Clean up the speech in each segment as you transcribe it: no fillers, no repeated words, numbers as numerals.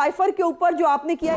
Cipher के ऊपर जो आपने किया।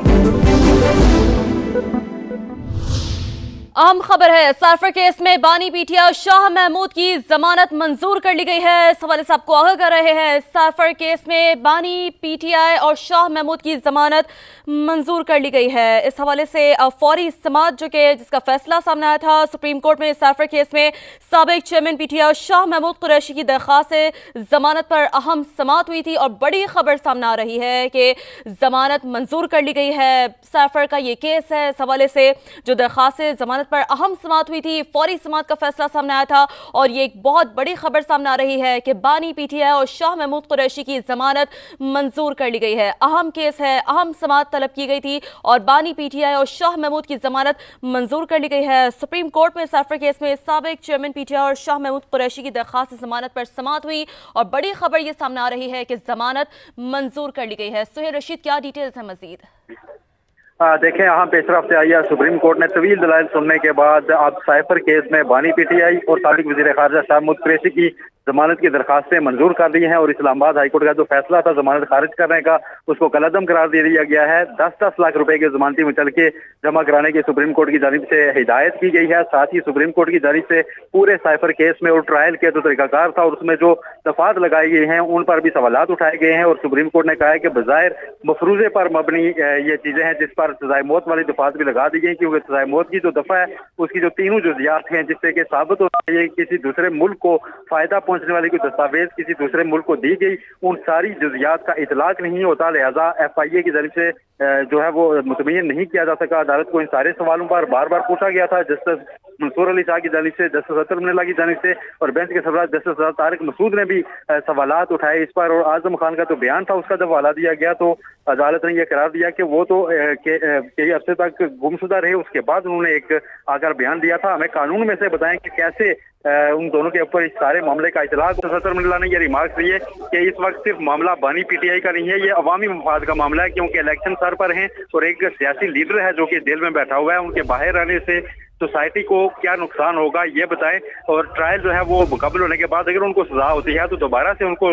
अहम खबर है, साइफर केस में बानी पीटीआई शाह महमूद की जमानत मंजूर कर ली गई है। इस हवाले से आपको आगाह कर रहे हैं, साइफर केस में बानी पीटीआई और शाह महमूद की जमानत मंजूर कर ली गई है। इस हवाले से फौरी समाअत जिसका फैसला सामने आया था सुप्रीम कोर्ट में, साइफर केस में साबिक चेयरमैन पीटीआई शाह महमूद कुरैशी की दरख्वास्त से जमानत पर अहम समाअत हुई थी और बड़ी खबर सामने आ रही है कि जमानत मंजूर कर ली गई है। साइफर का ये केस है, इस हवाले से जो दरख्वास्त से जमानत पर अहम समाअत हुई थी, फौरी समाअत का फैसला सामने आया था और ये एक बहुत बड़ी खबर सामने आ रही है कि बानी पीटीआई और शाह महमूद कुरैशी की जमानत मंजूर कर ली गई है। अहम केस है, अहम समाअत तलब की गई थी और बानी पीटीआई और शाह महमूद की जमानत मंजूर कर ली गई है। सुप्रीम कोर्ट में साइफर केस में साबिक चेयरमैन पीटीआई और शाह महमूद कुरैशी की दरख्वास्त से जमानत पर समाअत हुई और बड़ी खबर ये सामने आ रही है कि जमानत मंजूर कर ली गई है। सुहेल रशीद, क्या डिटेल्स है मजीद? देखें, यहाँ पेशरफ से आई है सुप्रीम कोर्ट ने तवील दलाइल सुनने के बाद अब साइफर केस में बानी पीटीआई और साबिक वज़ीर ख़ारजा शाह महमूद कुरैशी की जमानत की दरखास्तें मंजूर कर दी हैं और इस्लामाबाद हाईकोर्ट का जो फैसला था जमानत खारिज करने का, उसको कलअदम करार दे दिया गया है। 10-10 लाख रुपए के जमानती मुचलके जमा कराने की सुप्रीम कोर्ट की जानिब से हिदायत की गई है। साथ ही सुप्रीम कोर्ट की जानिब से पूरे साइफर केस में और ट्रायल के जो तरीकाकार था और उसमें जो दफात लगाई गई हैं उन पर भी सवालात उठाए गए हैं और सुप्रीम कोर्ट ने कहा है कि बज़ाहिर मफरूजे पर मबनी ये चीजें हैं जिस पर सजाए मौत वाली दफात भी लगा दी गई, क्योंकि सजाए मौत की जो दफा है उसकी जो तीनों जुज़ियात हैं जिससे कि साबित होता है किसी दूसरे मुल्क को फायदा पहुंचने वाली कोई दस्तावेज किसी दूसरे मुल्क को दी गई, उन सारी जुज़ियात का इतलाक नहीं होता। लिहाजा FIA की जानिब से जो है वो मुतमय्यन नहीं किया जा सका। अदालत को इन सारे सवालों पर बार बार पूछा गया था, जस्टिस मंसूर अली शाह की जानिब से, जस्टिस अतर मिनल्ला की जानिब से और बेंच के सरबराह जस्टिस तारिक मसूद ने भी सवालात उठाए इस पर। और आजम खान का जो बयान था उसका जब हवाला दिया गया तो अदालत ने यह करार दिया कि वो तो कई अरसे तक गुमशुदा रहे, उसके बाद उन्होंने एक आकर बयान दिया था। हमें कानून में से बताएं कि कैसे उन दोनों के ऊपर इस सारे मामले का इतलाक। सतर मिल्ला ने यह रिमार्क्स दिए कि इस वक्त सिर्फ मामला बानी पीटीआई का नहीं है, ये अवामी मफाद का मामला है, क्योंकि इलेक्शन सर पर हैं और एक सियासी लीडर है जो कि जेल में बैठा हुआ है, उनके बाहर रहने से सोसाइटी को क्या नुकसान होगा ये बताएं। और ट्रायल जो है वो मुकम्मल होने के बाद अगर उनको सजा होती है तो दोबारा से उनको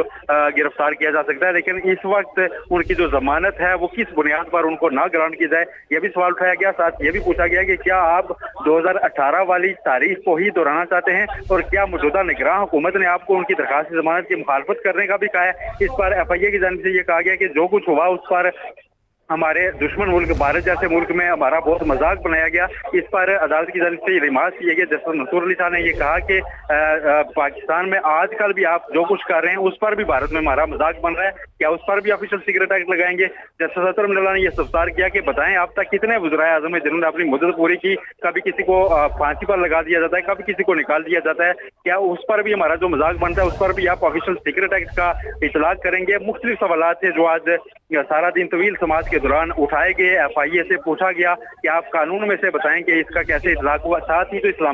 गिरफ्तार किया जा सकता है, लेकिन इस वक्त उनकी जो जमानत है वो किस बुनियाद पर उनको ना ग्रांट की जाए ये भी सवाल उठाया गया। साथ ये भी पूछा गया कि क्या आप 2018 वाली तारीख को ही दोहराना चाहते हैं और क्या मौजूदा निगरान हुकूमत ने आपको उनकी दरखास्त जमानत की मुखालफत करने का भी कहा है। इस पर FIA की जानिब से ये कहा गया कि जो कुछ हुआ उस पर हमारे दुश्मन मुल्क भारत जैसे मुल्क में हमारा बहुत मजाक बनाया गया। इस पर अदालत की जानिब से रिमार्क किए गए। जस्टिस मंसूर अली शाह ने ये कहा कि पाकिस्तान में आजकल भी आप जो कुछ कर रहे हैं उस पर भी भारत में हमारा मजाक बन रहा है, क्या उस पर भी ऑफिशियल सीक्रेट एक्ट लगाएंगे। जस्टिस अतर मिनल्ला ने यह सवाल किया कि बताएं आप तक कितने वज़राए आज़म हैं जिन्होंने अपनी मुद्दत पूरी की, कभी किसी को फांसी पर लगा दिया जाता है, कभी किसी को निकाल दिया जाता है, क्या उस पर भी हमारा जो मजाक बनता है उस पर भी आप ऑफिशियल सीक्रेट एक्ट का इतलाक करेंगे। मुख्तलिफ सवाल थे जो आज सारा दिन तवील समाज के दौरान उठाए गए। FIA से पूछा गया कि आप कानून में से बताएं कि इसका कैसे इतलाक हुआ। साथ ही तो इस्लाम